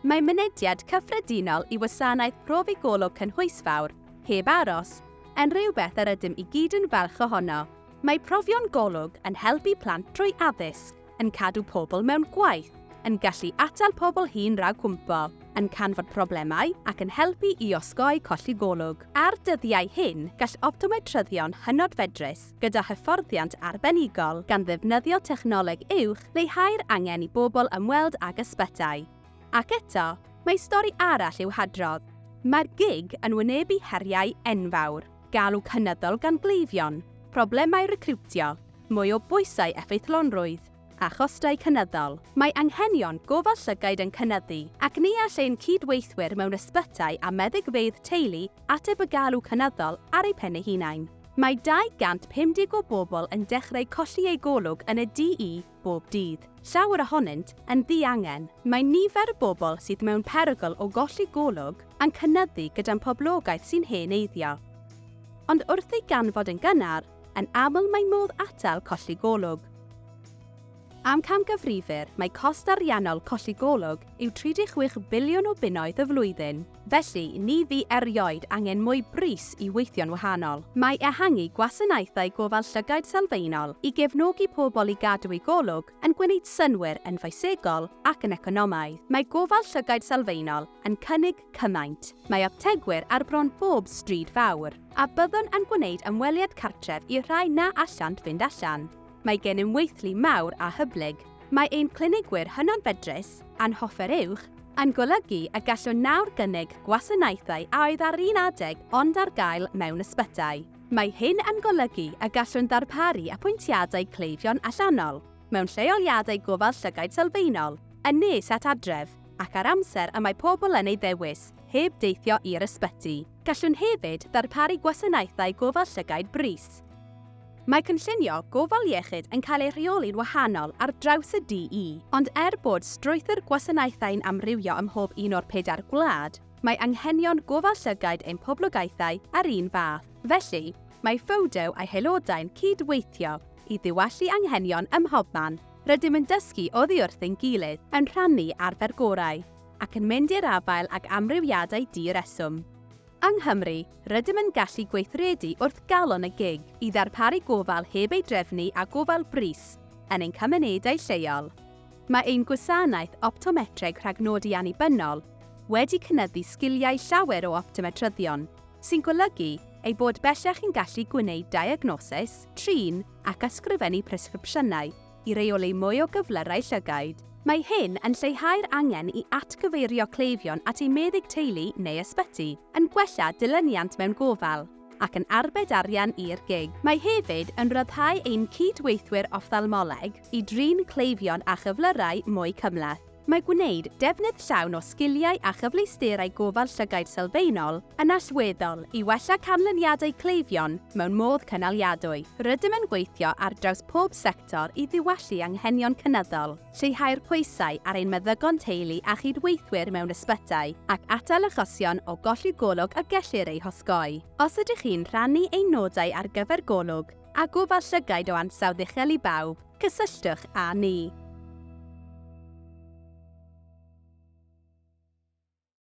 Mae mynediad cyffredinol i wasanaeth profi golwg cynhwysfawr, heb aros, yn rhywbeth yr ydym i gyd yn falch ohono. Mae profion golwg yn helpu plant trwy addysg, yn cadw pobl mewn gwaith, yn gallu atal pobl hŷn raw cwmpo, yn canfod problemau ac yn helpu i osgoi colli golwg. Ar dyddiau hyn, gall optometryddion hynod fedrus gyda hyfforddiant arbenigol gan ddefnyddio technoleg uwch leihau'r angen i bobl ymweld ag ysbytau. Ac eto, mae stori arall i'w hadrodd. Mae'r gig yn wynebu heriau enfawr, galw cynyddol gan gleifion, problemau recriwtio, mwy o bwysau effeithlonrwydd, a chostau cynyddol. Mae anghenion gofal llygaid yn cynyddu ac ni all ein cydweithwyr mewn ysbytau a meddygfeydd teulu ateb y galw cynyddol ar eu pen eu hunain. Mae 250 o bobl yn dechrau colli eu golwg yn y DE bob dydd. Llawer ohonynt yn ddiangen. Mae nifer y bobl sydd mewn perygl o golli golwg yn cynyddu gyda'n poblogaeth sy'n heneiddio. Ond wrth ei ganfod yn gynnar, yn aml mae modd atal colli golwg. Am camgyfrifir, mae cost ariannol colli golwg yw 36 biliwn o bunnoedd y flwyddyn. Felly, ni fu erioed angen mwy bris i weithio'n wahanol. Mae ehangu gwasanaethau gofal llygaid sylfaenol i gefnogi pobl i gadw eu golwg yn gwneud synwyr yn ffysegol ac yn economaidd. Mae gofal llygaid sylfaenol yn cynnig cymaint. Mae aptegwyr ar bron bob stryd fawr, a byddwn yn gwneud ymweliad cartref i rhai na allant fynd allan. Mae gen weithlu mawr a hyblyg. Mae ein clinigwyr hynod fedrus, a'n hoffer uwch, yn golygu y gallwn nawr gynnig gwasanaethau a oedd ar un adeg ond ar gael mewn ysbytau. Mae hyn yn golygu y gallwn ddarparu apwyntiadau cleifion allanol, mewn lleoliadau gofal llygaid sylfaenol, yn nes at adref, ac ar amser y mae pobl yn ei ddewis, heb deithio i'r ysbyty. Gallwn hefyd ddarparu gwasanaethau gofal llygaid bris. Mae cynllunio gofal iechyd yn cael ei rheoli'n wahanol ar draws y DE, ond bod strwythur gwasanaethau'n amrywio ym mhob un o'r 4 gwlad, mae anghenion gofal llygaid ein poblogaethau ar un fath. Felly, mae FODO a'i haelodau'n cydweithio i ddiwallu anghenion ym mhobman. Rydym yn dysgu oddi wrth ein gilydd yn rhannu arfer gorau, ac yn mynd i'r afael ag amrywiadau di-reswm. Yng Nghymru, rydym yn gallu gweithredu wrth galon y gig i ddarparu gofal heb ei drefnu a gofal bris yn ein cymunedau lleol. Mae ein gwasanaeth optometreg rhagnodi annibynnol wedi cynyddu sgiliau llawer o optometryddion, sy'n golygu ei bod bellach yn gallu gwneud diagnosis, trin ac ysgrifennu presgripsiynau i reoli mwy o gyflyrau llygaid. Mae hyn yn lleihau'r angen i atgyfeirio cleifion at ei meddyg teulu neu ysbyty, yn gwella dilyniant mewn gofal, ac yn arbed arian i'r gig. Mae hefyd yn ryddhau ein cydweithwyr ophthalmoleg i drin cleifion a chyflyrau mwy cymhleth. Mae gwneud defnydd llawn o sgiliau a chyfleusterau gofal llygaid sylfaenol yn allweddol i wella canlyniadau cleifion mewn modd cynaliadwy. Rydym yn gweithio ar draws pob sector i ddiwallu anghenion cynyddol, lleihau'r pwysau ar ein meddygon teulu a chydweithwyr mewn ysbytau, ac atal achosion o golli golwg a gellir ei hosgoi. Os ydych chi'n rhannu ein nodau ar gyfer golwg a gofal llygaid o ansawdd uchel i bawb, cysylltwch â ni.